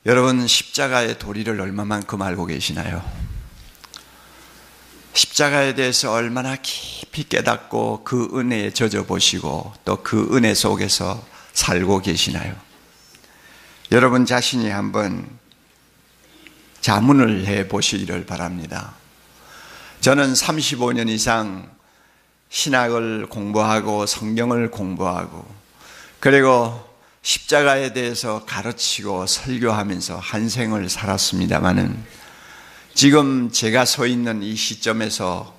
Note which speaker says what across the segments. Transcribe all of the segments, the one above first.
Speaker 1: 여러분, 십자가의 도리를 얼마만큼 알고 계시나요? 십자가에 대해서 얼마나 깊이 깨닫고 그 은혜에 젖어 보시고 또 그 은혜 속에서 살고 계시나요? 여러분 자신이 한번 자문을 해 보시기를 바랍니다. 저는 35년 이상 신학을 공부하고 성경을 공부하고 그리고 십자가에 대해서 가르치고 설교하면서 한 생을 살았습니다마는 지금 제가 서 있는 이 시점에서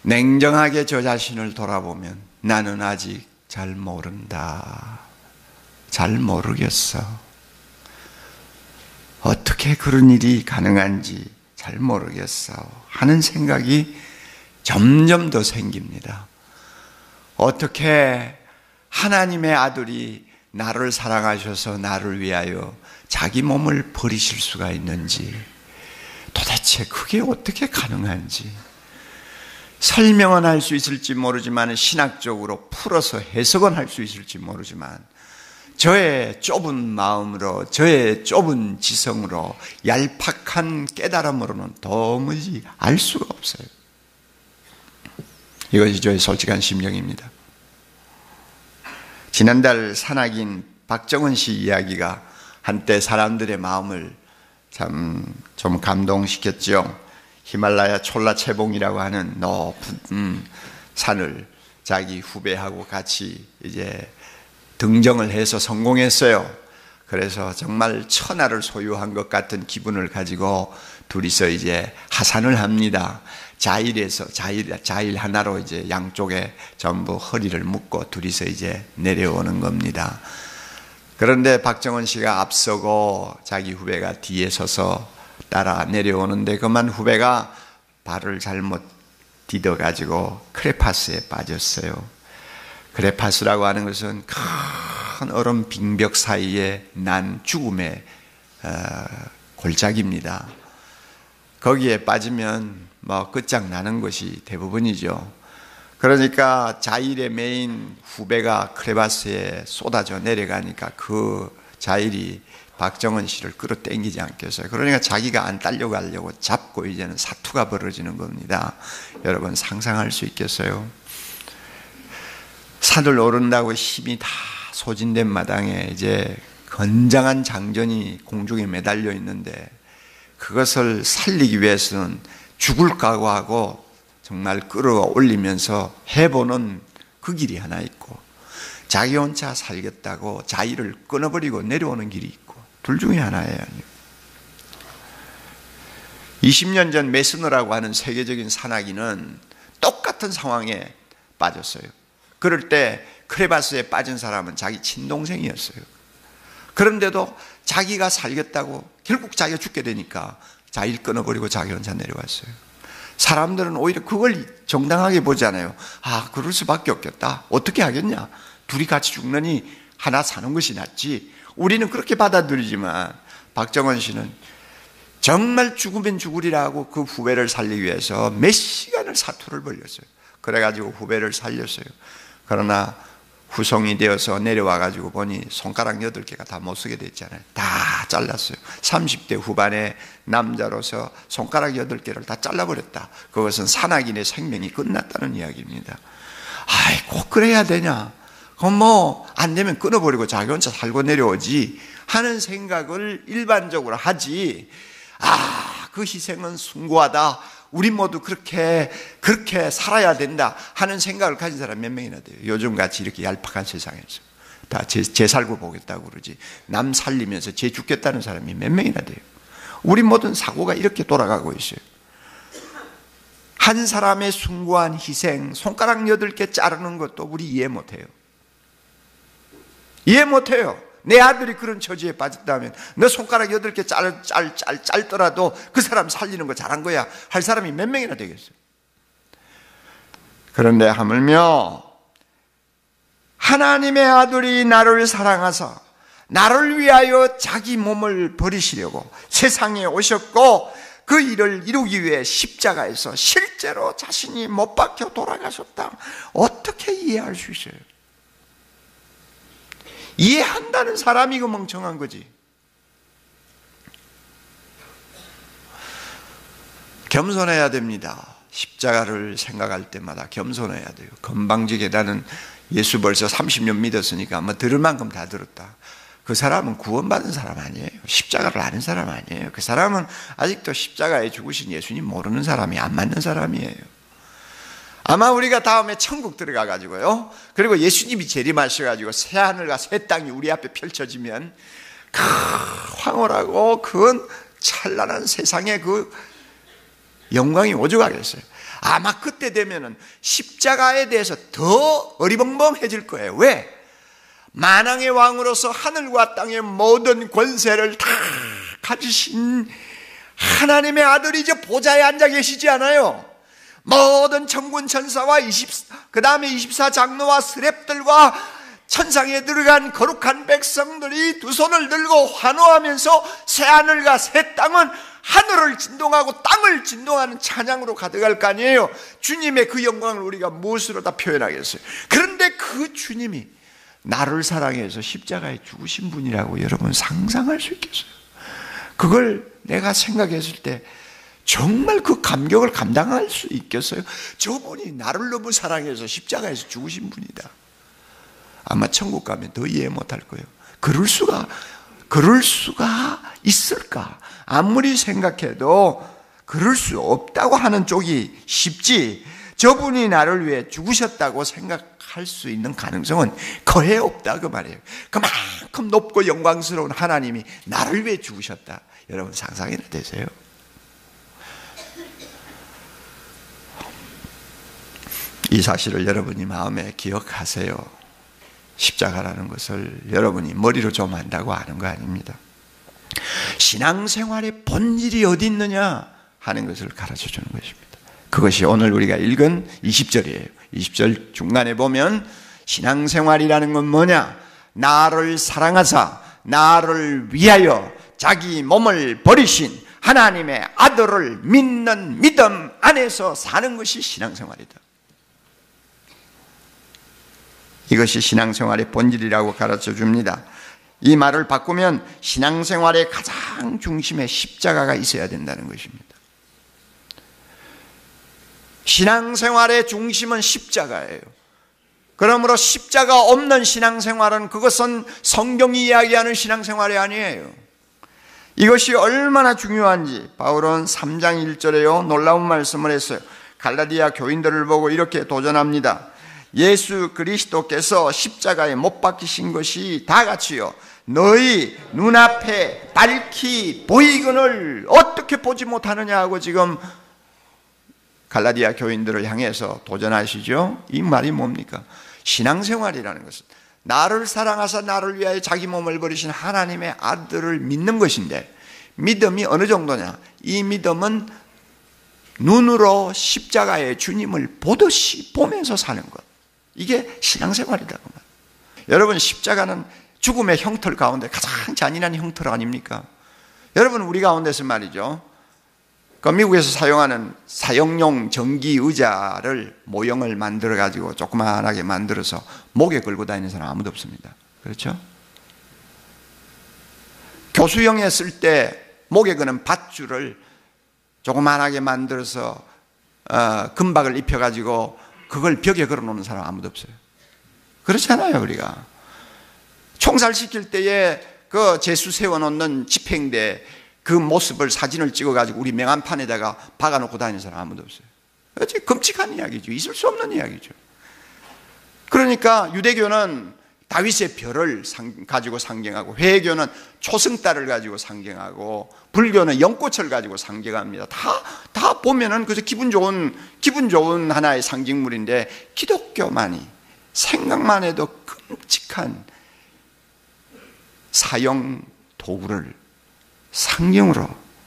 Speaker 1: 냉정하게 저 자신을 돌아보면 나는 아직 잘 모른다. 잘 모르겠어. 어떻게 그런 일이 가능한지 잘 모르겠어 하는 생각이 점점 더 생깁니다. 어떻게 하나님의 아들이 나를 사랑하셔서 나를 위하여 자기 몸을 버리실 수가 있는지, 도대체 그게 어떻게 가능한지 설명은 할 수 있을지 모르지만, 신학적으로 풀어서 해석은 할 수 있을지 모르지만, 저의 좁은 마음으로, 저의 좁은 지성으로, 얄팍한 깨달음으로는 도무지 알 수가 없어요. 이것이 저의 솔직한 심정입니다. 지난달 산악인 박정은 씨 이야기가 한때 사람들의 마음을 참 좀 감동시켰죠. 히말라야 촐라체봉이라고 하는 높은 산을 자기 후배하고 같이 이제 등정을 해서 성공했어요. 그래서 정말 천하를 소유한 것 같은 기분을 가지고 둘이서 이제 하산을 합니다. 자일 하나로 이제 양쪽에 전부 허리를 묶고 둘이서 이제 내려오는 겁니다. 그런데 박정은 씨가 앞서고 자기 후배가 뒤에 서서 따라 내려오는데, 그만 후배가 발을 잘못 디뎌가지고 크레파스에 빠졌어요. 크레파스라고 하는 것은 큰 얼음 빙벽 사이에 난 죽음의 골짜기입니다. 거기에 빠지면 뭐 끝장나는 것이 대부분이죠. 그러니까 자일의 메인 후배가 크레파스에 쏟아져 내려가니까 그 자일이 박정은 씨를 끌어당기지 않겠어요. 그러니까 자기가 안 딸려가려고 잡고 이제는 사투가 벌어지는 겁니다. 여러분 상상할 수 있겠어요? 산을 오른다고 힘이 다 소진된 마당에 이제 건장한 장전이 공중에 매달려 있는데, 그것을 살리기 위해서는 죽을 각오하고 정말 끌어올리면서 해보는 그 길이 하나 있고, 자기 혼자 살겠다고 자의를 끊어버리고 내려오는 길이 있고, 둘 중에 하나예요. 20년 전 메스너라고 하는 세계적인 산악인은 똑같은 상황에 빠졌어요. 그럴 때 크레바스에 빠진 사람은 자기 친동생이었어요. 그런데도 자기가 살겠다고 결국 자기가 죽게 되니까 자의를 끊어버리고 자기 혼자 내려왔어요. 사람들은 오히려 그걸 정당하게 보잖아요. 아, 그럴 수밖에 없겠다. 어떻게 하겠냐? 둘이 같이 죽느니 하나 사는 것이 낫지. 우리는 그렇게 받아들이지만, 박정은 씨는 정말 죽으면 죽으리라고 그 후배를 살리기 위해서 몇 시간을 사투를 벌였어요. 그래가지고 후배를 살렸어요. 그러나 후송이 되어서 내려와가지고 보니 손가락 8개가 다 못 쓰게 됐잖아요. 다 잘랐어요. 30대 후반의 남자로서 손가락 8개를 다 잘라버렸다. 그것은 산악인의 생명이 끝났다는 이야기입니다. 아이, 꼭 그래야 되냐? 그럼 뭐 안 되면 끊어버리고 자기 혼자 살고 내려오지 하는 생각을 일반적으로 하지, 아, 그 희생은 숭고하다, 우리 모두 그렇게 살아야 된다 하는 생각을 가진 사람 몇 명이나 돼요? 요즘같이 이렇게 얄팍한 세상에서 다 제 살고 보겠다고 그러지, 남 살리면서 제 죽겠다는 사람이 몇 명이나 돼요? 우리 모든 사고가 이렇게 돌아가고 있어요. 한 사람의 숭고한 희생, 손가락 8개 자르는 것도 우리 이해 못해요. 이해 못해요. 내 아들이 그런 처지에 빠졌다면 너 손가락 8개 짧더라도 그 사람 살리는 거 잘한 거야 할 사람이 몇 명이나 되겠어요? 그런데 하물며 하나님의 아들이 나를 사랑하사 나를 위하여 자기 몸을 버리시려고 세상에 오셨고, 그 일을 이루기 위해 십자가에서 실제로 자신이 못 박혀 돌아가셨다. 어떻게 이해할 수 있어요? 이해한다는 사람이 그 멍청한 거지. 겸손해야 됩니다. 십자가를 생각할 때마다 겸손해야 돼요. 건방지게 나는 예수 벌써 30년 믿었으니까 뭐 들을 만큼 다 들었다. 그 사람은 구원받은 사람 아니에요. 십자가를 아는 사람 아니에요. 그 사람은 아직도 십자가에 죽으신 예수님 모르는 사람이, 안 맞는 사람이에요. 아마 우리가 다음에 천국 들어가가지고요, 그리고 예수님이 재림하셔가지고 새하늘과 새 땅이 우리 앞에 펼쳐지면 그 황홀하고 그 찬란한 세상의 그 영광이 오죽하겠어요. 아마 그때 되면은 십자가에 대해서 더 어리벙벙해질 거예요. 왜? 만왕의 왕으로서 하늘과 땅의 모든 권세를 다 가지신 하나님의 아들이 이제 보좌에 앉아 계시지 않아요? 모든 천군 천사와 그 다음에 24장로와 스랩들과 천상에 들어간 거룩한 백성들이 두 손을 들고 환호하면서 새하늘과 새 땅은 하늘을 진동하고 땅을 진동하는 찬양으로 가득할 거 아니에요. 주님의 그 영광을 우리가 무엇으로 다 표현하겠어요? 그런데 그 주님이 나를 사랑해서 십자가에 죽으신 분이라고 여러분 상상할 수 있겠어요? 그걸 내가 생각했을 때 정말 그 감격을 감당할 수 있겠어요? 저분이 나를 너무 사랑해서 십자가에서 죽으신 분이다. 아마 천국 가면 더 이해 못할 거예요. 그럴 수가 있을까? 아무리 생각해도 그럴 수 없다고 하는 쪽이 쉽지, 저분이 나를 위해 죽으셨다고 생각할 수 있는 가능성은 거의 없다 그 말이에요. 그만큼 높고 영광스러운 하나님이 나를 위해 죽으셨다. 여러분 상상이나 되세요? 이 사실을 여러분이 마음에 기억하세요. 십자가라는 것을 여러분이 머리로 좀 안다고 아는 거 아닙니다. 신앙생활의 본질이 어디 있느냐 하는 것을 가르쳐 주는 것입니다. 그것이 오늘 우리가 읽은 20절이에요. 20절 중간에 보면 신앙생활이라는 건 뭐냐? 나를 사랑하사 나를 위하여 자기 몸을 버리신 하나님의 아들을 믿는 믿음 안에서 사는 것이 신앙생활이다. 이것이 신앙생활의 본질이라고 가르쳐 줍니다. 이 말을 바꾸면 신앙생활의 가장 중심에 십자가가 있어야 된다는 것입니다. 신앙생활의 중심은 십자가예요. 그러므로 십자가 없는 신앙생활은 그것은 성경이 이야기하는 신앙생활이 아니에요. 이것이 얼마나 중요한지 바울은 3장 1절에요 놀라운 말씀을 했어요. 갈라디아 교인들을 보고 이렇게 도전합니다. 예수 그리스도께서 십자가에 못 박히신 것이 다 같이요 너희 눈앞에 밝히 보이거늘 어떻게 보지 못하느냐 하고 지금 갈라디아 교인들을 향해서 도전하시죠. 이 말이 뭡니까? 신앙생활이라는 것은 나를 사랑하사 나를 위하여 자기 몸을 버리신 하나님의 아들을 믿는 것인데, 믿음이 어느 정도냐? 이 믿음은 눈으로 십자가의 주님을 보듯이 보면서 사는 것, 이게 신앙생활이다 그 말. 여러분, 십자가는 죽음의 형틀 가운데 가장 잔인한 형틀 아닙니까? 여러분, 우리 가운데서 말이죠, 그 미국에서 사용하는 사형용 전기 의자를 모형을 만들어 가지고 조그만하게 만들어서 목에 걸고 다니는 사람 아무도 없습니다. 그렇죠? 교수형에 쓸 때 목에 거는 밧줄을 조그만하게 만들어서 금박을 입혀 가지고 그걸 벽에 걸어 놓는 사람 아무도 없어요. 그렇잖아요. 우리가 총살시킬 때에 그 제수 세워놓는 집행대 그 모습을 사진을 찍어가지고 우리 명함판에다가 박아놓고 다니는 사람 아무도 없어요. 그렇지? 끔찍한 이야기죠. 있을 수 없는 이야기죠. 그러니까 유대교는 다윗의 별을 가지고 상징하고, 회교는 초승달을 가지고 상징하고, 불교는 연꽃을 가지고 상징합니다. 다 보면은 그저 기분 좋은 하나의 상징물인데, 기독교만이 생각만 해도 끔찍한 사형 도구를 상징으로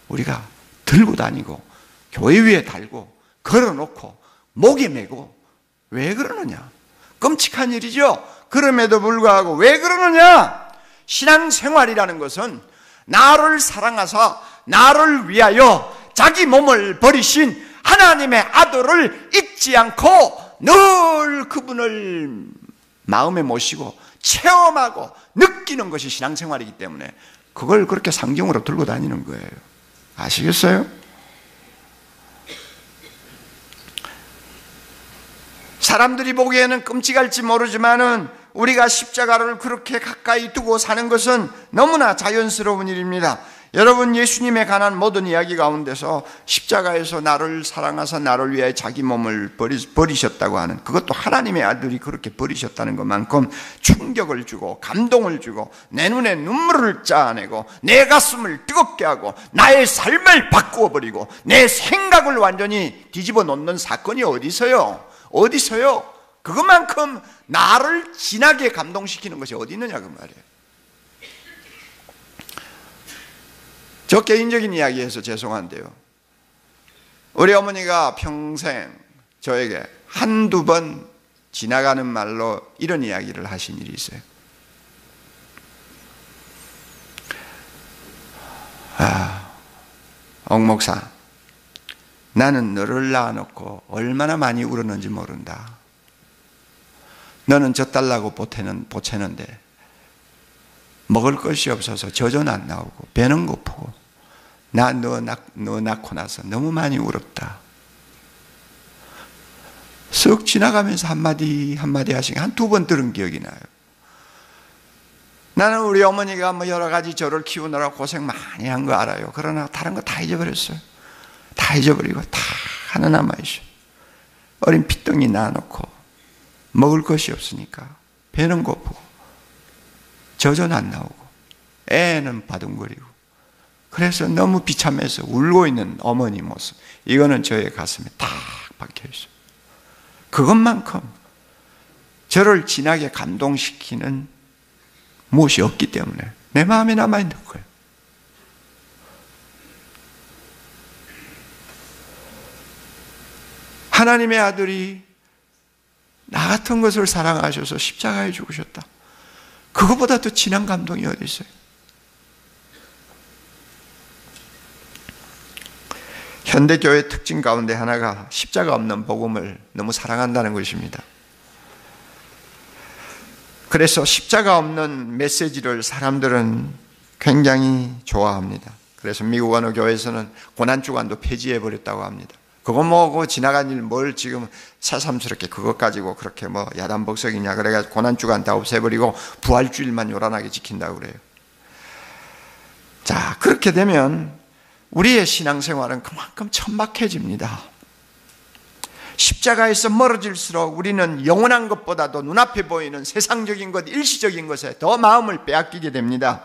Speaker 1: 우리가 들고 다니고 교회 위에 달고 걸어놓고 목에 메고, 왜 그러느냐? 끔찍한 일이죠. 그럼에도 불구하고 왜 그러느냐? 신앙생활이라는 것은 나를 사랑하사 나를 위하여 자기 몸을 버리신 하나님의 아들을 잊지 않고 늘 그분을 마음에 모시고 체험하고 느끼는 것이 신앙생활이기 때문에 그걸 그렇게 상징으로 들고 다니는 거예요. 아시겠어요? 사람들이 보기에는 끔찍할지 모르지만은 우리가 십자가를 그렇게 가까이 두고 사는 것은 너무나 자연스러운 일입니다. 여러분, 예수님에 관한 모든 이야기 가운데서 십자가에서 나를 사랑하사 나를 위하여 자기 몸을 버리셨다고 하는, 그것도 하나님의 아들이 그렇게 버리셨다는 것만큼 충격을 주고 감동을 주고 내 눈에 눈물을 짜내고 내 가슴을 뜨겁게 하고 나의 삶을 바꾸어 버리고 내 생각을 완전히 뒤집어 놓는 사건이 어디서요? 그것만큼 나를 진하게 감동시키는 것이 어디 있느냐 그 말이에요. 저 개인적인 이야기해서 죄송한데요, 우리 어머니가 평생 저에게 한두 번 지나가는 말로 이런 이야기를 하신 일이 있어요. 옥목사, 나는 너를 낳아놓고 얼마나 많이 울었는지 모른다. 너는 젖달라고 보채는데 먹을 것이 없어서 젖은 안 나오고 배는 고프고 너 낳고 나서 너무 많이 울었다. 쓱 지나가면서 한마디 하시고 한 두 번 들은 기억이 나요. 나는 우리 어머니가 뭐 여러 가지 저를 키우느라 고생 많이 한 거 알아요. 그러나 다른 거 다 잊어버렸어요. 다 잊어버리고 다 하나 남아있어요. 어린 핏덩이 낳아놓고 먹을 것이 없으니까 배는 고프고 젖은 안 나오고 애는 바둥거리고, 그래서 너무 비참해서 울고 있는 어머니 모습, 이거는 저의 가슴에 딱 박혀있어요. 그것만큼 저를 진하게 감동시키는 무엇이 없기 때문에 내 마음에 남아있는 거예요. 하나님의 아들이 나 같은 것을 사랑하셔서 십자가에 죽으셨다. 그것보다 더 진한 감동이 어디 있어요? 현대교회의 특징 가운데 하나가 십자가 없는 복음을 너무 사랑한다는 것입니다. 그래서 십자가 없는 메시지를 사람들은 굉장히 좋아합니다. 그래서 미국 어느 교회에서는 고난주간도 폐지해버렸다고 합니다. 그거 뭐고 지나간 일 뭘 지금 새삼스럽게 그것 가지고 그렇게 뭐 야단벅석이냐, 그래가지고 고난주간 다 없애버리고 부활주일만 요란하게 지킨다고 그래요. 자, 그렇게 되면 우리의 신앙생활은 그만큼 천박해집니다. 십자가에서 멀어질수록 우리는 영원한 것보다도 눈앞에 보이는 세상적인 것, 일시적인 것에 더 마음을 빼앗기게 됩니다.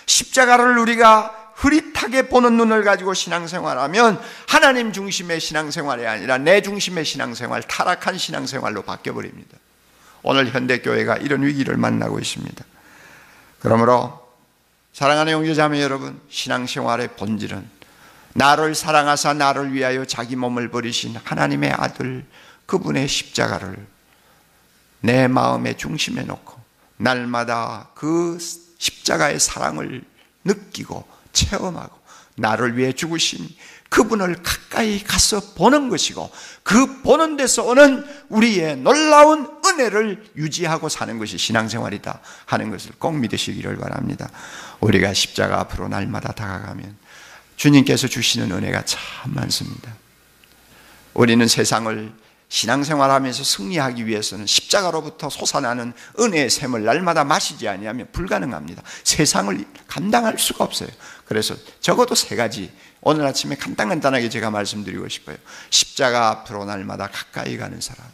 Speaker 1: 십자가를 우리가 흐릿하게 보는 눈을 가지고 신앙생활하면 하나님 중심의 신앙생활이 아니라 내 중심의 신앙생활, 타락한 신앙생활로 바뀌어버립니다. 오늘 현대교회가 이런 위기를 만나고 있습니다. 그러므로 사랑하는 형제자매 여러분, 신앙생활의 본질은 나를 사랑하사 나를 위하여 자기 몸을 버리신 하나님의 아들, 그분의 십자가를 내 마음의 중심에 놓고 날마다 그 십자가의 사랑을 느끼고 체험하고 나를 위해 죽으신 그분을 가까이 가서 보는 것이고, 그 보는 데서 오는 우리의 놀라운 은혜를 유지하고 사는 것이 신앙생활이다 하는 것을 꼭 믿으시기를 바랍니다. 우리가 십자가 앞으로 날마다 다가가면 주님께서 주시는 은혜가 참 많습니다. 우리는 세상을 신앙생활하면서 승리하기 위해서는 십자가로부터 솟아나는 은혜의 샘을 날마다 마시지 아니하면 불가능합니다. 세상을 감당할 수가 없어요. 그래서 적어도 세 가지 오늘 아침에 간단하게 제가 말씀드리고 싶어요. 십자가 앞으로 날마다 가까이 가는 사람,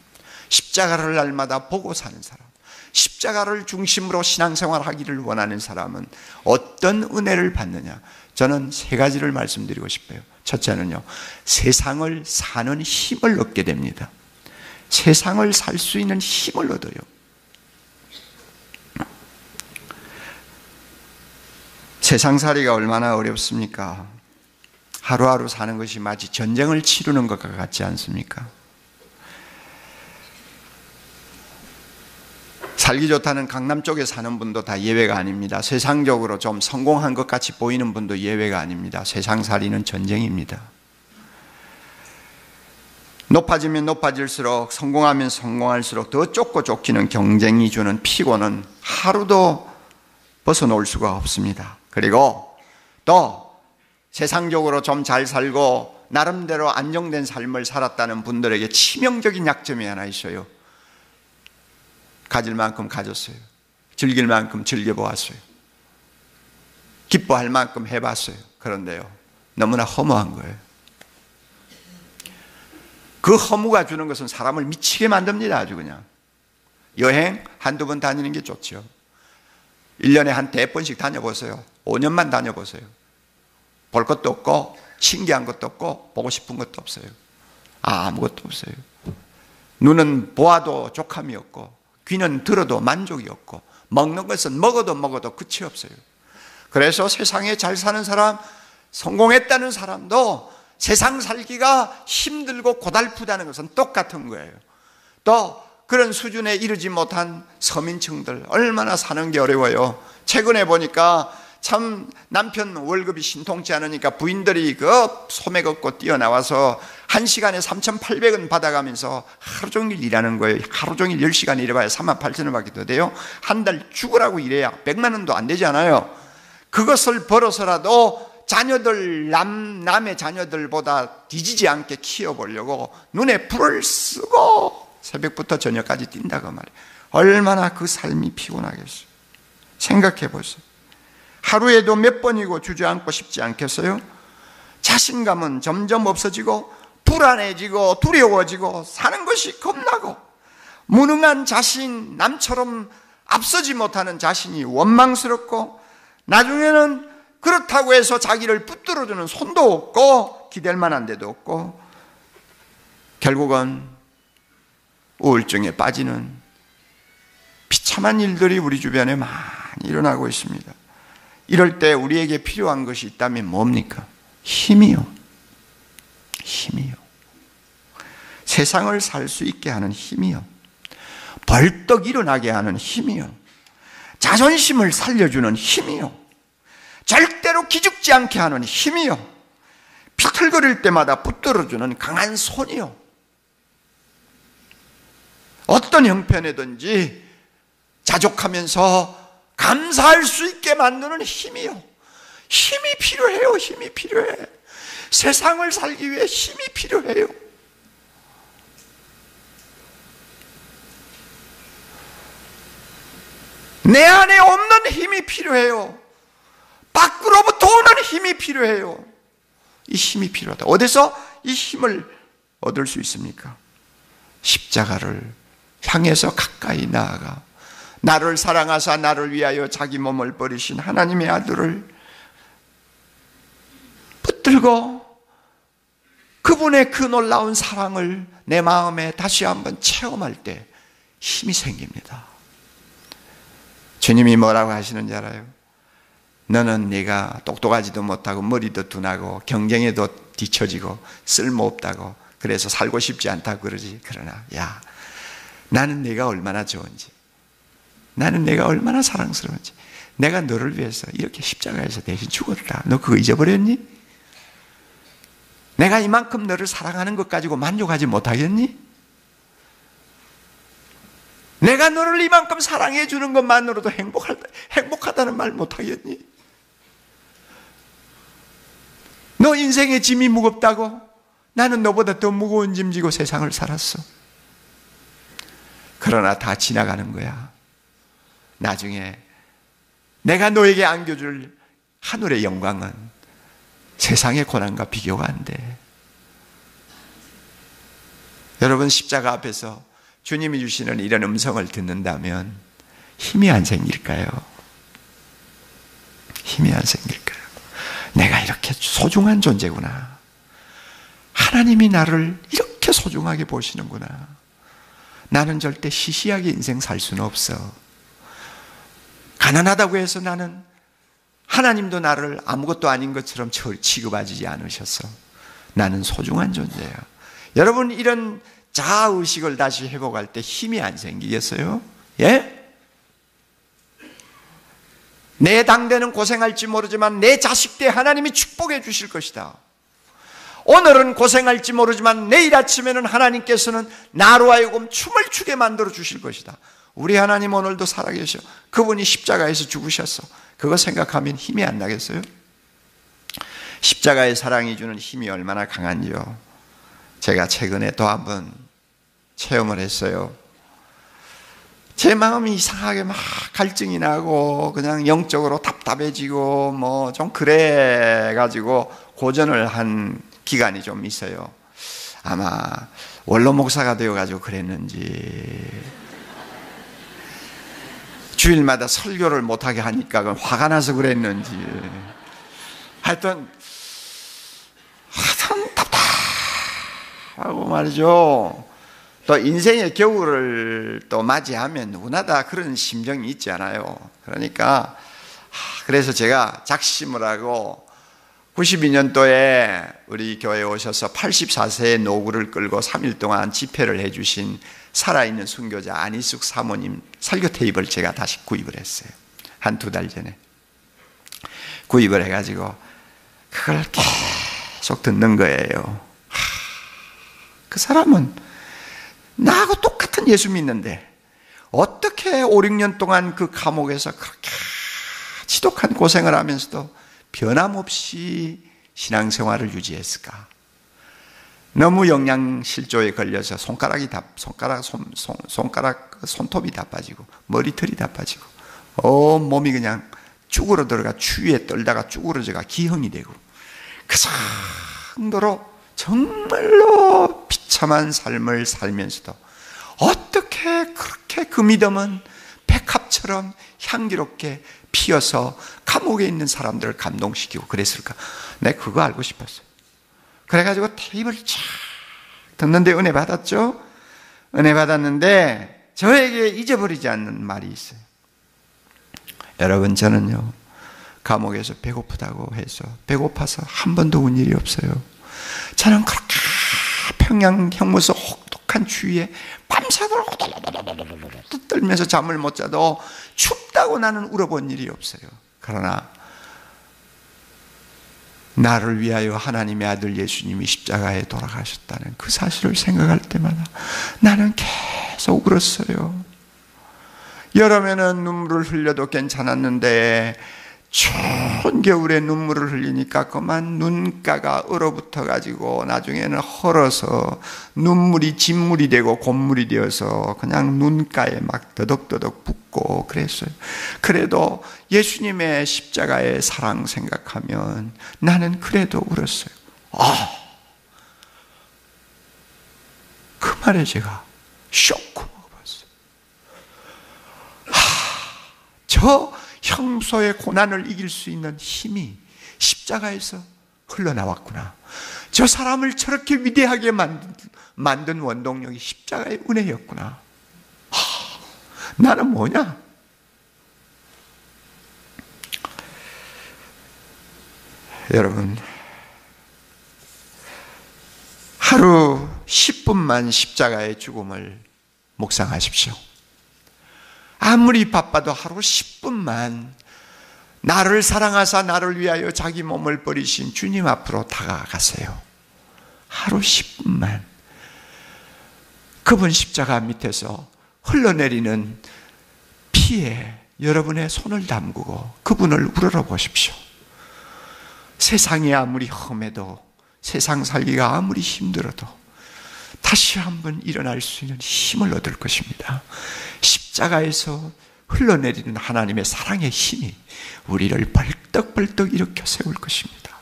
Speaker 1: 십자가를 날마다 보고 사는 사람, 십자가를 중심으로 신앙생활하기를 원하는 사람은 어떤 은혜를 받느냐? 저는 세 가지를 말씀드리고 싶어요. 첫째는요, 세상을 사는 힘을 얻게 됩니다. 세상을 살 수 있는 힘을 얻어요. 세상살이가 얼마나 어렵습니까? 하루하루 사는 것이 마치 전쟁을 치르는 것과 같지 않습니까? 살기 좋다는 강남 쪽에 사는 분도 다 예외가 아닙니다. 세상적으로 좀 성공한 것 같이 보이는 분도 예외가 아닙니다. 세상살이는 전쟁입니다. 높아지면 높아질수록, 성공하면 성공할수록 더 쫓고 쫓기는 경쟁이 주는 피곤은 하루도 벗어놓을 수가 없습니다. 그리고 또 세상적으로 좀 잘 살고 나름대로 안정된 삶을 살았다는 분들에게 치명적인 약점이 하나 있어요. 가질 만큼 가졌어요. 즐길 만큼 즐겨보았어요. 기뻐할 만큼 해봤어요. 그런데요, 너무나 허무한 거예요. 그 허무가 주는 것은 사람을 미치게 만듭니다. 아주 그냥. 여행 한두 번 다니는 게 좋죠. 1년에 한 100번씩 다녀보세요. 5년만 다녀보세요. 볼 것도 없고 신기한 것도 없고 보고 싶은 것도 없어요. 아무것도 없어요. 눈은 보아도 족함이 없고 귀는 들어도 만족이 없고 먹는 것은 먹어도 끝이 없어요. 그래서 세상에 잘 사는 사람, 성공했다는 사람도 세상 살기가 힘들고 고달프다는 것은 똑같은 거예요. 또 그런 수준에 이르지 못한 서민층들 얼마나 사는 게 어려워요. 최근에 보니까 참 남편 월급이 신통치 않으니까 부인들이 그 소맥 얻고 뛰어나와서 1시간에 3,800원 받아가면서 하루 종일 일하는 거예요. 하루 종일 10시간 일해봐야 38,000원 밖에 더 돼요. 한 달 죽으라고 일해야 100만 원도 안 되잖아요. 그것을 벌어서라도 자녀들, 남의 자녀들보다 뒤지지 않게 키워보려고 눈에 불을 쓰고 새벽부터 저녁까지 뛴다고 말이에요. 얼마나 그 삶이 피곤하겠어요. 생각해 보세요. 하루에도 몇 번이고 주저앉고 싶지 않겠어요? 자신감은 점점 없어지고 불안해지고 두려워지고 사는 것이 겁나고 무능한 자신, 남처럼 앞서지 못하는 자신이 원망스럽고 나중에는 그렇다고 해서 자기를 붙들어주는 손도 없고 기댈 만한 데도 없고 결국은 우울증에 빠지는 비참한 일들이 우리 주변에 많이 일어나고 있습니다. 이럴 때 우리에게 필요한 것이 있다면 뭡니까? 힘이요. 힘이요. 세상을 살 수 있게 하는 힘이요. 벌떡 일어나게 하는 힘이요. 자존심을 살려주는 힘이요. 절대로 기죽지 않게 하는 힘이요. 비틀거릴 때마다 붙들어주는 강한 손이요. 어떤 형편이든지 자족하면서 감사할 수 있게 만드는 힘이요. 힘이 필요해요. 힘이 필요해. 세상을 살기 위해 힘이 필요해요. 내 안에 없는 힘이 필요해요. 밖으로부터 오는 힘이 필요해요. 이 힘이 필요하다. 어디서 이 힘을 얻을 수 있습니까? 십자가를 향해서 가까이 나아가 나를 사랑하사 나를 위하여 자기 몸을 버리신 하나님의 아들을 붙들고 그분의 그 놀라운 사랑을 내 마음에 다시 한번 체험할 때 힘이 생깁니다. 주님이 뭐라고 하시는지 알아요? 너는 네가 똑똑하지도 못하고 머리도 둔하고 경쟁에도 뒤처지고 쓸모없다고 그래서 살고 싶지 않다고 그러지. 그러나 야, 나는 내가 얼마나 좋은지, 나는 내가 얼마나 사랑스러운지, 내가 너를 위해서 이렇게 십자가에서 대신 죽었다. 너 그거 잊어버렸니? 내가 이만큼 너를 사랑하는 것 가지고 만족하지 못하겠니? 내가 너를 이만큼 사랑해 주는 것만으로도 행복하다는 말 못하겠니? 너 인생의 짐이 무겁다고? 나는 너보다 더 무거운 짐 지고 세상을 살았어. 그러나 다 지나가는 거야. 나중에 내가 너에게 안겨줄 하늘의 영광은 세상의 고난과 비교가 안 돼. 여러분, 십자가 앞에서 주님이 주시는 이런 음성을 듣는다면 힘이 안 생길까요? 힘이 안 생길까요? 내가 이렇게 소중한 존재구나. 하나님이 나를 이렇게 소중하게 보시는구나. 나는 절대 시시하게 인생 살 수는 없어. 가난하다고 해서 나는 하나님도 나를 아무것도 아닌 것처럼 취급하지 않으셔서 나는 소중한 존재야. 여러분, 이런 자아의식을 다시 회복할 때 힘이 안 생기겠어요? 예? 내 당대는 고생할지 모르지만 내 자식 때 하나님이 축복해 주실 것이다. 오늘은 고생할지 모르지만 내일 아침에는 하나님께서는 나로 하여금 춤을 추게 만들어 주실 것이다. 우리 하나님 오늘도 살아계셔. 그분이 십자가에서 죽으셨어. 그거 생각하면 힘이 안 나겠어요? 십자가의 사랑이 주는 힘이 얼마나 강한지요. 제가 최근에 또 한 번 체험을 했어요. 제 마음이 이상하게 막 갈증이 나고 그냥 영적으로 답답해지고 뭐 좀 그래가지고 고전을 한 기간이 좀 있어요. 아마 원로 목사가 되어가지고 그랬는지, 주일마다 설교를 못하게 하니까 화가 나서 그랬는지, 하여튼 답답하고 말이죠. 또 인생의 겨울을 또 맞이하면 누구나 다 그런 심정이 있지 않아요. 그러니까 그래서 제가 작심을 하고 92년도에 우리 교회에 오셔서 84세의 노구를 끌고 3일 동안 집회를 해주신 살아있는 순교자 안희숙 사모님 설교 테이프를 제가 다시 구입을 했어요. 한 2달 전에 구입을 해가지고 그걸 계속 듣는 거예요. 그 사람은 나하고 똑같은 예수 믿는데 어떻게 5, 6년 동안 그 감옥에서 그렇게 지독한 고생을 하면서도 변함없이 신앙생활을 유지했을까? 너무 영양실조에 걸려서 손톱이 다 빠지고 머리털이 다 빠지고 몸이 그냥 쭈그러들어가 추위에 떨다가 쭈그러져가 기형이 되고, 그 정도로 정말로 비참한 삶을 살면서도 어떻게 그렇게 그 믿음은 백합처럼 향기롭게 피어서 감옥에 있는 사람들을 감동시키고 그랬을까? 내가 그거 알고 싶었어요. 그래가지고 테이프를 쫙 듣는데 은혜 받았죠? 은혜 받았는데 저에게 잊어버리지 않는 말이 있어요. 여러분, 저는요 감옥에서 배고프다고 해서 배고파서 한 번도 운 일이 없어요. 저는 그렇게 평양 형무소 혹독한 추위에 밤새도록 떨면서 잠을 못 자도 춥다고 나는 울어본 일이 없어요. 그러나 나를 위하여 하나님의 아들 예수님이 십자가에 돌아가셨다는 그 사실을 생각할 때마다 나는 계속 울었어요. 여름에는 눈물을 흘려도 괜찮았는데 추운 겨울에 눈물을 흘리니까 그만 눈가가 얼어붙어 가지고 나중에는 헐어서 눈물이 진물이 되고 곤물이 되어서 그냥 눈가에 막 더덕더덕 붓고 그랬어요. 그래도 예수님의 십자가의 사랑 생각하면 나는 그래도 울었어요. 그 말에 제가 쇼크 먹어봤어요. 저 형소의 고난을 이길 수 있는 힘이 십자가에서 흘러나왔구나. 저 사람을 저렇게 위대하게 만든 원동력이 십자가의 은혜였구나. 나는 뭐냐? 여러분, 하루 10분만 십자가의 죽음을 묵상하십시오. 아무리 바빠도 하루 10분만 나를 사랑하사 나를 위하여 자기 몸을 버리신 주님 앞으로 다가가세요. 하루 10분만 그분 십자가 밑에서 흘러내리는 피에 여러분의 손을 담그고 그분을 우러러 보십시오. 세상이 아무리 험해도, 세상 살기가 아무리 힘들어도 다시 한번 일어날 수 있는 힘을 얻을 것입니다. 십자가에서 흘러내리는 하나님의 사랑의 힘이 우리를 벌떡벌떡 일으켜 세울 것입니다.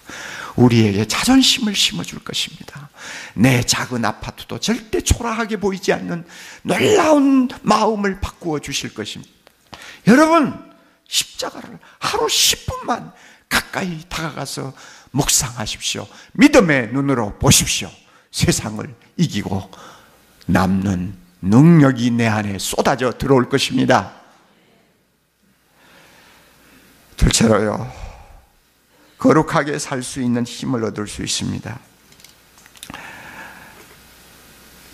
Speaker 1: 우리에게 자존심을 심어줄 것입니다. 내 작은 아파트도 절대 초라하게 보이지 않는 놀라운 마음을 바꾸어 주실 것입니다. 여러분, 십자가를 하루 10분만 가까이 다가가서 묵상하십시오. 믿음의 눈으로 보십시오. 세상을 이기고 남는 능력이 내 안에 쏟아져 들어올 것입니다. 둘째로요, 거룩하게 살 수 있는 힘을 얻을 수 있습니다.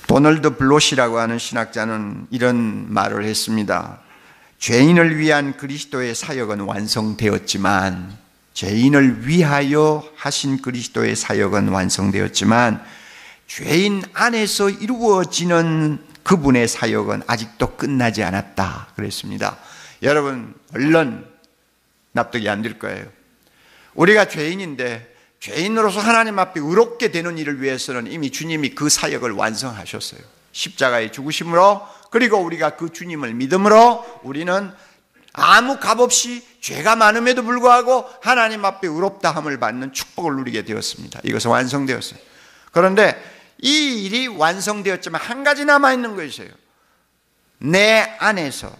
Speaker 1: 도널드 블롯이라고 하는 신학자는 이런 말을 했습니다. 죄인을 위한 그리스도의 사역은 완성되었지만, 죄인을 위하여 하신 그리스도의 사역은 완성되었지만 죄인 안에서 이루어지는 그분의 사역은 아직도 끝나지 않았다 그랬습니다. 여러분, 얼른 납득이 안 될 거예요. 우리가 죄인인데 죄인으로서 하나님 앞에 의롭게 되는 일을 위해서는 이미 주님이 그 사역을 완성하셨어요. 십자가의 죽으심으로, 그리고 우리가 그 주님을 믿음으로 우리는 아무 값 없이 죄가 많음에도 불구하고 하나님 앞에 의롭다함을 받는 축복을 누리게 되었습니다. 이것은 완성되었어요. 그런데 이 일이 완성되었지만 한 가지 남아있는 것이에요. 내 안에서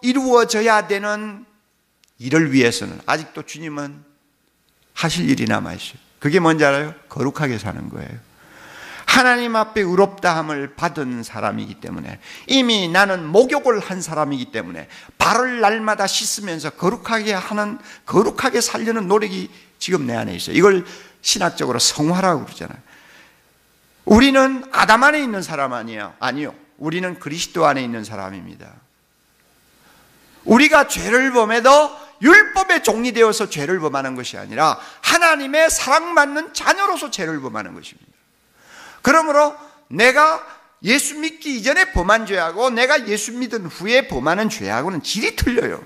Speaker 1: 이루어져야 되는 일을 위해서는 아직도 주님은 하실 일이 남아있어요. 그게 뭔지 알아요? 거룩하게 사는 거예요. 하나님 앞에 의롭다함을 받은 사람이기 때문에, 이미 나는 목욕을 한 사람이기 때문에 발을 날마다 씻으면서 거룩하게 살려는 노력이 지금 내 안에 있어요. 이걸 신학적으로 성화라고 그러잖아요. 우리는 아담 안에 있는 사람 아니에요. 우리는 그리스도 안에 있는 사람입니다. 우리가 죄를 범해도 율법의 종이 되어서 죄를 범하는 것이 아니라 하나님의 사랑받는 자녀로서 죄를 범하는 것입니다. 그러므로 내가 예수 믿기 이전에 범한 죄하고 내가 예수 믿은 후에 범하는 죄하고는 질이 틀려요.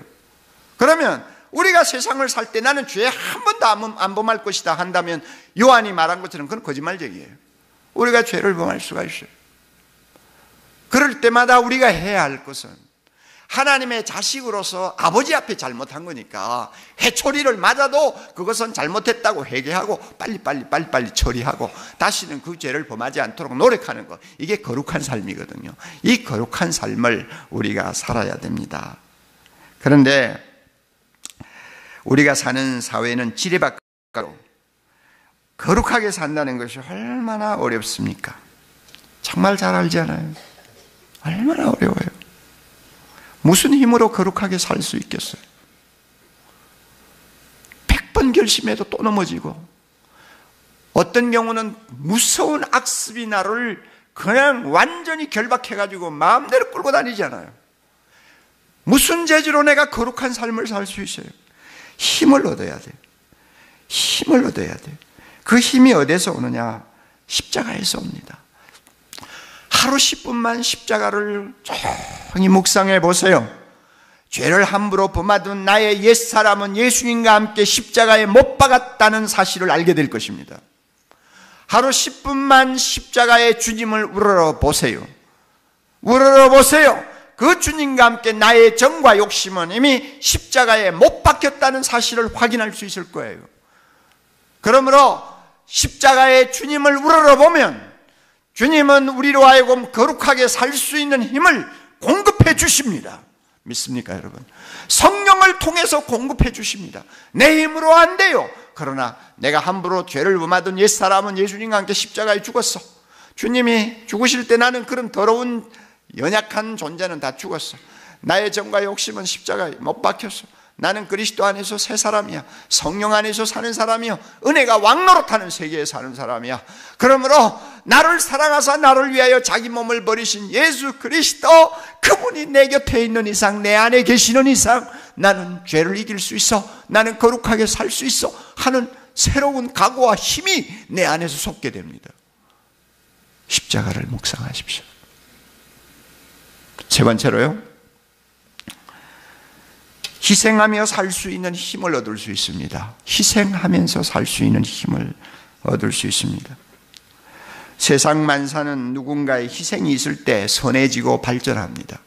Speaker 1: 그러면 우리가 세상을 살 때 나는 죄 한 번도 안 범할 것이다 한다면 요한이 말한 것처럼 그건 거짓말쟁이에요. 우리가 죄를 범할 수가 있어요. 그럴 때마다 우리가 해야 할 것은 하나님의 자식으로서 아버지 앞에 잘못한 거니까 회초리를 맞아도 그것은 잘못했다고 회개하고 빨리 처리하고 다시는 그 죄를 범하지 않도록 노력하는 것, 이게 거룩한 삶이거든요. 이 거룩한 삶을 우리가 살아야 됩니다. 그런데 우리가 사는 사회는 지레박가로 거룩하게 산다는 것이 얼마나 어렵습니까? 정말 잘 알잖아요. 얼마나 어려워요. 무슨 힘으로 거룩하게 살 수 있겠어요? 100번 결심해도 또 넘어지고, 어떤 경우는 무서운 악습이 나를 그냥 완전히 결박해가지고 마음대로 끌고 다니잖아요. 무슨 재주로 내가 거룩한 삶을 살 수 있어요? 힘을 얻어야 돼요. 힘을 얻어야 돼요. 그 힘이 어디서 오느냐? 십자가에서 옵니다. 하루 10분만 십자가를 조용히 묵상해 보세요. 죄를 함부로 범하던 나의 옛사람은 예수님과 함께 십자가에 못 박았다는 사실을 알게 될 것입니다. 하루 10분만 십자가의 주님을 우러러 보세요. 우러러 보세요. 그 주님과 함께 나의 정과 욕심은 이미 십자가에 못 박혔다는 사실을 확인할 수 있을 거예요. 그러므로 십자가의 주님을 우러러 보면 주님은 우리로 하여금 거룩하게 살 수 있는 힘을 공급해 주십니다. 믿습니까, 여러분? 성령을 통해서 공급해 주십니다. 내 힘으로 안 돼요. 그러나 내가 함부로 죄를 범하던 옛사람은 예수님과 함께 십자가에 죽었어. 주님이 죽으실 때 나는 그런 더러운 연약한 존재는 다 죽었어. 나의 정과 욕심은 십자가에 못 박혔어. 나는 그리스도 안에서 새 사람이야. 성령 안에서 사는 사람이야. 은혜가 왕노릇하는 세계에 사는 사람이야. 그러므로 나를 사랑하사 나를 위하여 자기 몸을 버리신 예수 그리스도, 그분이 내 곁에 있는 이상, 내 안에 계시는 이상 나는 죄를 이길 수 있어, 나는 거룩하게 살 수 있어 하는 새로운 각오와 힘이 내 안에서 솟게 됩니다. 십자가를 묵상하십시오. 세 번째로요, 희생하며 살 수 있는 힘을 얻을 수 있습니다. 희생하면서 살 수 있는 힘을 얻을 수 있습니다. 세상 만사는 누군가의 희생이 있을 때 선해지고 발전합니다.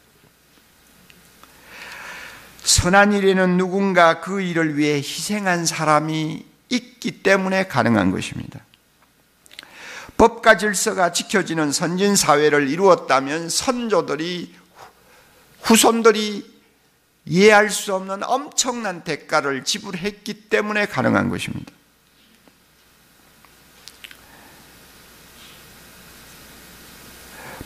Speaker 1: 선한 일에는 누군가 그 일을 위해 희생한 사람이 있기 때문에 가능한 것입니다. 법과 질서가 지켜지는 선진 사회를 이루었다면 선조들이, 후손들이 이해할 수 없는 엄청난 대가를 지불했기 때문에 가능한 것입니다.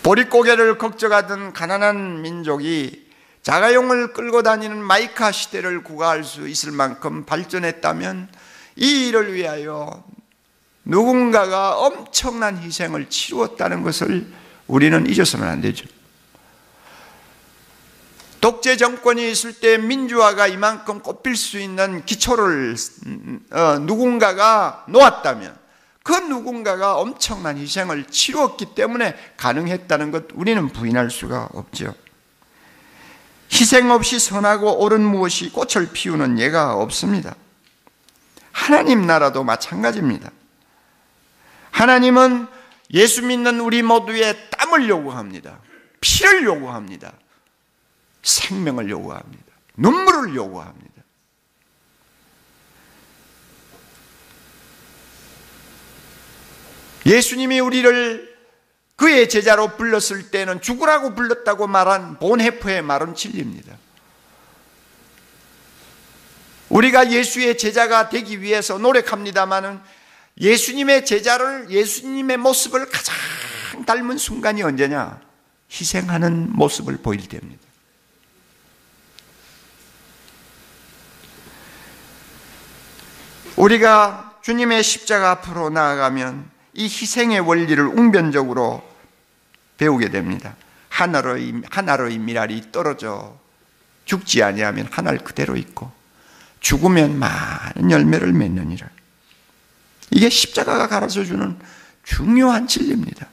Speaker 1: 보릿고개를 걱정하던 가난한 민족이 자가용을 끌고 다니는 마이카 시대를 구가할 수 있을 만큼 발전했다면 이 일을 위하여 누군가가 엄청난 희생을 치루었다는 것을 우리는 잊어서는 안 되죠. 독재 정권이 있을 때 민주화가 이만큼 꽃필 수 있는 기초를 누군가가 놓았다면 그 누군가가 엄청난 희생을 치루었기 때문에 가능했다는 것, 우리는 부인할 수가 없죠. 희생 없이 선하고 옳은 무엇이 꽃을 피우는 예가 없습니다. 하나님 나라도 마찬가지입니다. 하나님은 예수 믿는 우리 모두의 땀을 요구합니다. 피를 요구합니다. 생명을 요구합니다. 눈물을 요구합니다. 예수님이 우리를 그의 제자로 불렀을 때는 죽으라고 불렀다고 말한 본헤프의 말은 진리입니다. 우리가 예수의 제자가 되기 위해서 노력합니다마는 예수님의 제자를, 예수님의 모습을 가장 닮은 순간이 언제냐? 희생하는 모습을 보일 때입니다. 우리가 주님의 십자가 앞으로 나아가면 이 희생의 원리를 웅변적으로 배우게 됩니다. 하나로의 미랄이 떨어져 죽지 아니하면 하늘 그대로 있고 죽으면 많은 열매를 맺느니라. 이게 십자가가 가르쳐주는 중요한 진리입니다.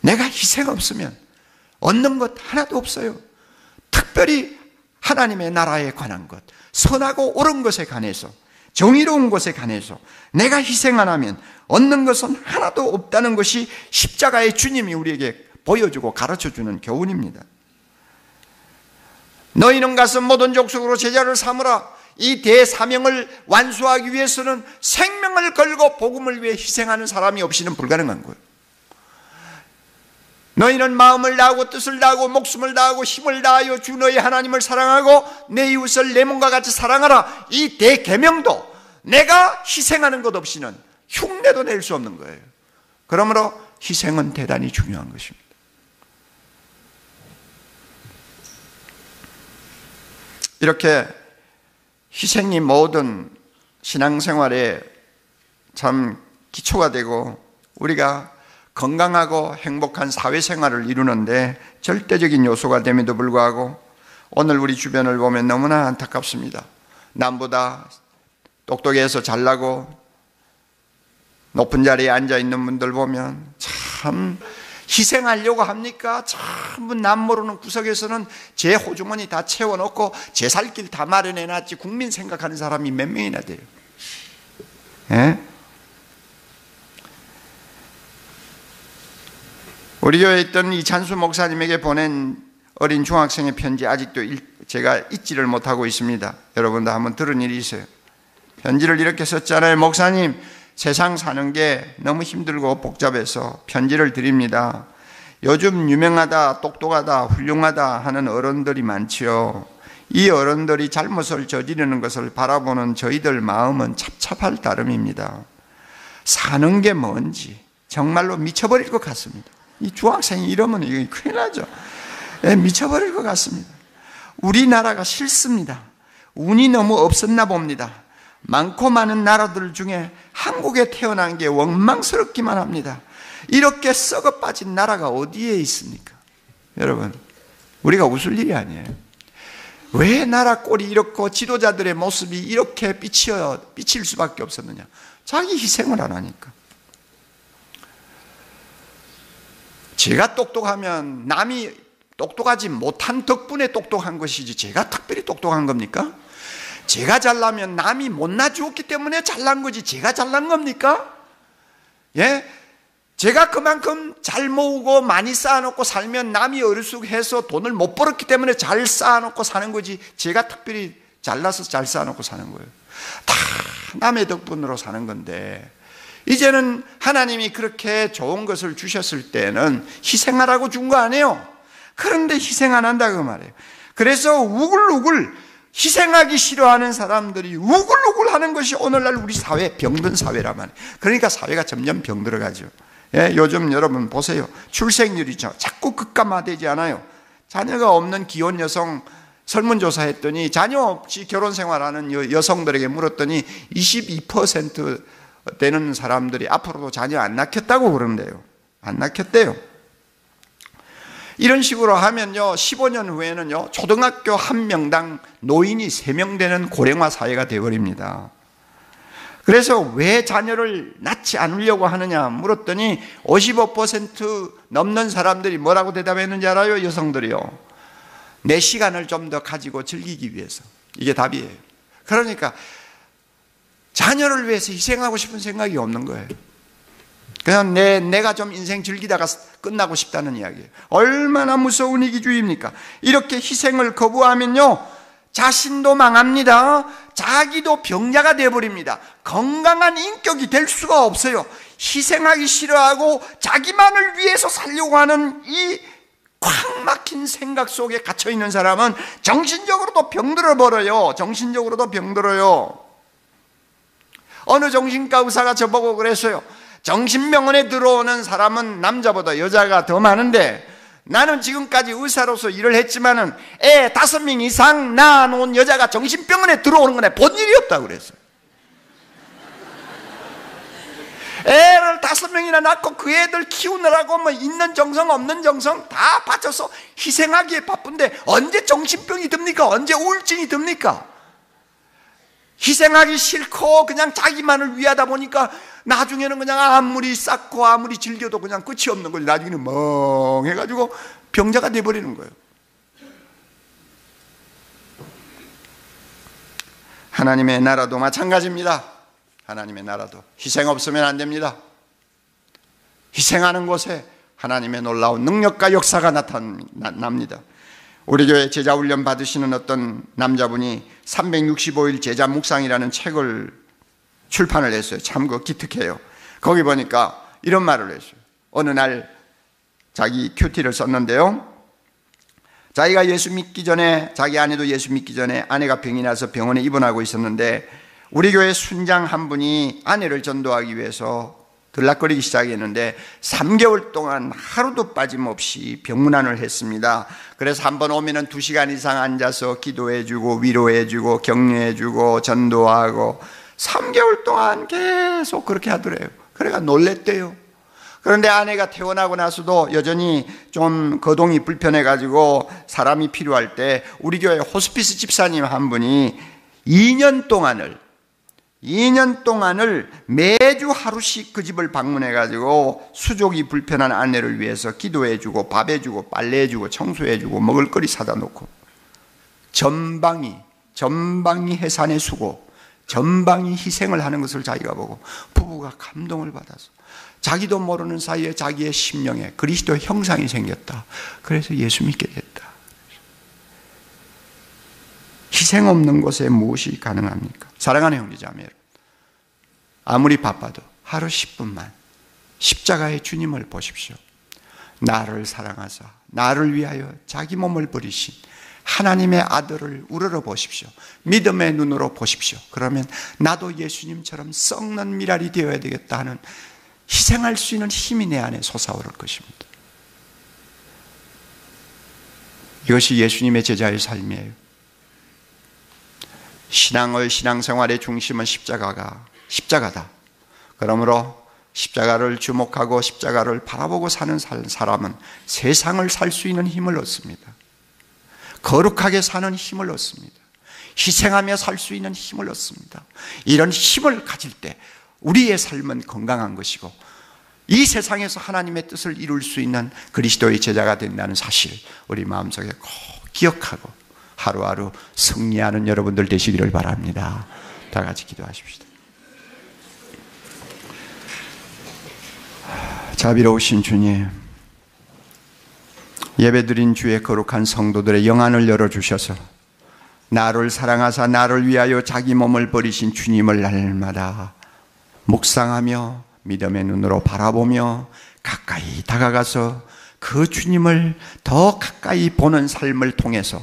Speaker 1: 내가 희생 없으면 얻는 것 하나도 없어요. 특별히 하나님의 나라에 관한 것, 선하고 옳은 것에 관해서, 정의로운 것에 관해서 내가 희생 안 하면 얻는 것은 하나도 없다는 것이 십자가의 주님이 우리에게 보여주고 가르쳐주는 교훈입니다. 너희는 가서 모든 족속으로 제자를 삼으라. 이 대사명을 완수하기 위해서는 생명을 걸고 복음을 위해 희생하는 사람이 없이는 불가능한 거예요. 너희는 마음을 다하고 뜻을 다하고 목숨을 다하고 힘을 다하여 주 너희 하나님을 사랑하고 내 이웃을 내 몸과 같이 사랑하라. 이 대계명도 내가 희생하는 것 없이는 흉내도 낼 수 없는 거예요. 그러므로 희생은 대단히 중요한 것입니다. 이렇게 희생이 모든 신앙생활에 참 기초가 되고 우리가 건강하고 행복한 사회생활을 이루는데 절대적인 요소가 됨에도 불구하고 오늘 우리 주변을 보면 너무나 안타깝습니다. 남보다 똑똑해서 잘나고 높은 자리에 앉아있는 분들 보면 참 희생하려고 합니까? 전부 남 모르는 구석에서는 제 호주머니 다 채워놓고 제 살 길 다 마련해놨지 국민 생각하는 사람이 몇 명이나 돼요. 예? 우리 교회에 있던 이찬수 목사님에게 보낸 어린 중학생의 편지 아직도 제가 잊지를 못하고 있습니다. 여러분도 한번 들은 일이 있어요. 편지를 이렇게 썼잖아요. 목사님, 세상 사는 게 너무 힘들고 복잡해서 편지를 드립니다. 요즘 유명하다, 똑똑하다, 훌륭하다 하는 어른들이 많지요. 이 어른들이 잘못을 저지르는 것을 바라보는 저희들 마음은 찹찹할 따름입니다. 사는 게 뭔지 정말로 미쳐버릴 것 같습니다. 이 중학생이 이러면 이게 큰일 나죠. 미쳐버릴 것 같습니다. 우리나라가 싫습니다. 운이 너무 없었나 봅니다. 많고 많은 나라들 중에 한국에 태어난 게 원망스럽기만 합니다. 이렇게 썩어 빠진 나라가 어디에 있습니까? 여러분, 우리가 웃을 일이 아니에요. 왜 나라 꼴이 이렇고 지도자들의 모습이 이렇게 삐칠 수밖에 없었느냐? 자기 희생을 안 하니까. 제가 똑똑하면 남이 똑똑하지 못한 덕분에 똑똑한 것이지 제가 특별히 똑똑한 겁니까? 제가 잘나면 남이 못나 주었기 때문에 잘난 거지 제가 잘난 겁니까? 예? 제가 그만큼 잘 모으고 많이 쌓아놓고 살면 남이 어리숙해서 돈을 못 벌었기 때문에 잘 쌓아놓고 사는 거지 제가 특별히 잘나서 잘 쌓아놓고 사는 거예요. 다 남의 덕분으로 사는 건데 이제는 하나님이 그렇게 좋은 것을 주셨을 때는 희생하라고 준 거 아니에요. 그런데 희생 안 한다 그 말이에요. 그래서 우글우글 희생하기 싫어하는 사람들이 우글우글 하는 것이 오늘날 우리 사회 병든 사회란 말이에요. 그러니까 사회가 점점 병들어가죠. 예, 요즘 여러분 보세요. 출생률이 자꾸 급감화되지 않아요. 자녀가 없는 기혼 여성 설문조사했더니 자녀 없이 결혼 생활하는 여성들에게 물었더니 22% 되는 사람들이 앞으로도 자녀 안 낳겠다고 그러는데요. 안 낳겠대요. 이런 식으로 하면요 15년 후에는요 초등학교 한 명당 노인이 3명 되는 고령화 사회가 되어버립니다. 그래서 왜 자녀를 낳지 않으려고 하느냐 물었더니 55% 넘는 사람들이 뭐라고 대답했는지 알아요? 여성들이요. 내 시간을 좀 더 가지고 즐기기 위해서. 이게 답이에요. 그러니까 자녀를 위해서 희생하고 싶은 생각이 없는 거예요. 그냥 내가 좀 인생 즐기다가 끝나고 싶다는 이야기예요. 얼마나 무서운 이기주의입니까? 이렇게 희생을 거부하면요, 자신도 망합니다. 자기도 병자가 되어버립니다. 건강한 인격이 될 수가 없어요. 희생하기 싫어하고 자기만을 위해서 살려고 하는 이 꽉 막힌 생각 속에 갇혀있는 사람은 정신적으로도 병들어 버려요. 정신적으로도 병들어요. 어느 정신과 의사가 저보고 그랬어요. 정신병원에 들어오는 사람은 남자보다 여자가 더 많은데, 나는 지금까지 의사로서 일을 했지만은 애 5명 이상 낳아놓은 여자가 정신병원에 들어오는 건 본 일이 없다고 그랬어요. 애를 5명이나 낳고 그 애들 키우느라고 뭐 있는 정성 없는 정성 다 바쳐서 희생하기에 바쁜데 언제 정신병이 듭니까? 언제 우울증이 듭니까? 희생하기 싫고 그냥 자기만을 위하다 보니까 나중에는 그냥 아무리 쌓고 아무리 즐겨도 그냥 끝이 없는 거지. 나중에는 멍해가지고 병자가 돼버리는 거예요. 하나님의 나라도 마찬가지입니다. 하나님의 나라도 희생 없으면 안 됩니다. 희생하는 곳에 하나님의 놀라운 능력과 역사가 나타납니다. 우리 교회 제자 훈련 받으시는 어떤 남자분이 365일 제자 묵상이라는 책을 출판을 했어요. 참 그거 기특해요. 거기 보니까 이런 말을 했어요. 어느 날 자기 큐티를 썼는데요, 자기가 예수 믿기 전에, 자기 아내도 예수 믿기 전에 아내가 병이 나서 병원에 입원하고 있었는데, 우리 교회 순장 한 분이 아내를 전도하기 위해서 들락거리기 시작했는데 3개월 동안 하루도 빠짐없이 병문안을 했습니다. 그래서 한번 오면은 2시간 이상 앉아서 기도해주고 위로해주고 격려해주고 전도하고 3개월 동안 계속 그렇게 하더래요. 그래가 놀랬대요. 그런데 아내가 퇴원하고 나서도 여전히 좀 거동이 불편해가지고 사람이 필요할 때 우리 교회 호스피스 집사님 한 분이 2년 동안을 매주 하루씩 그 집을 방문해가지고 수족이 불편한 아내를 위해서 기도해주고 밥해주고 빨래해주고 청소해주고 먹을거리 사다 놓고, 전방이 해산의 수고, 전방이 희생을 하는 것을 자기가 보고 부부가 감동을 받아서 자기도 모르는 사이에 자기의 심령에 그리스도의 형상이 생겼다. 그래서 예수 믿게 됐다. 희생 없는 곳에 무엇이 가능합니까? 사랑하는 형제자매 여러분, 아무리 바빠도 하루 10분만 십자가의 주님을 보십시오. 나를 사랑하사 나를 위하여 자기 몸을 버리신 하나님의 아들을 우러러 보십시오. 믿음의 눈으로 보십시오. 그러면 나도 예수님처럼 썩는 미랄이 되어야 되겠다 하는 희생할 수 있는 힘이 내 안에 솟아오를 것입니다. 이것이 예수님의 제자의 삶이에요. 신앙생활의 중심은 십자가다. 그러므로 십자가를 주목하고 십자가를 바라보고 사는 사람은 세상을 살 수 있는 힘을 얻습니다. 거룩하게 사는 힘을 얻습니다. 희생하며 살 수 있는 힘을 얻습니다. 이런 힘을 가질 때 우리의 삶은 건강한 것이고 이 세상에서 하나님의 뜻을 이룰 수 있는 그리스도의 제자가 된다는 사실, 우리 마음속에 꼭 기억하고 하루하루 승리하는 여러분들 되시기를 바랍니다. 다 같이 기도하십시다. 자비로우신 주님, 예배드린 주의 거룩한 성도들의 영안을 열어주셔서 나를 사랑하사 나를 위하여 자기 몸을 버리신 주님을 날마다 묵상하며 믿음의 눈으로 바라보며 가까이 다가가서 그 주님을 더 가까이 보는 삶을 통해서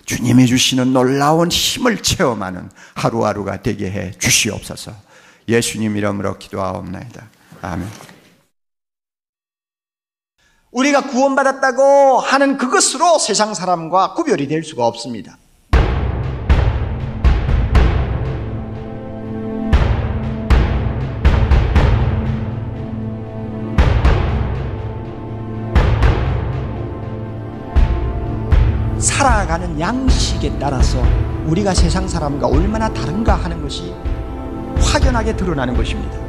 Speaker 1: 주님이 주시는 놀라운 힘을 체험하는 하루하루가 되게 해 주시옵소서. 예수님 이름으로 기도하옵나이다. 아멘.
Speaker 2: 우리가 구원받았다고 하는 그것으로 세상 사람과 구별이 될 수가 없습니다. 살아가는 양식에 따라서 우리가 세상 사람과 얼마나 다른가 하는 것이 확연하게 드러나는 것입니다.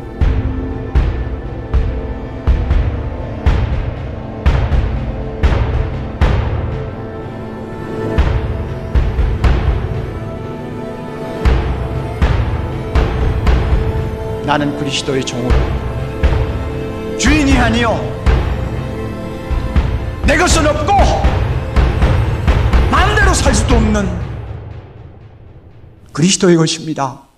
Speaker 2: 나는 그리스도의 종으로 아니요, 내 것은 없고 마음대로 살 수도 없는 그리스도의 것입니다.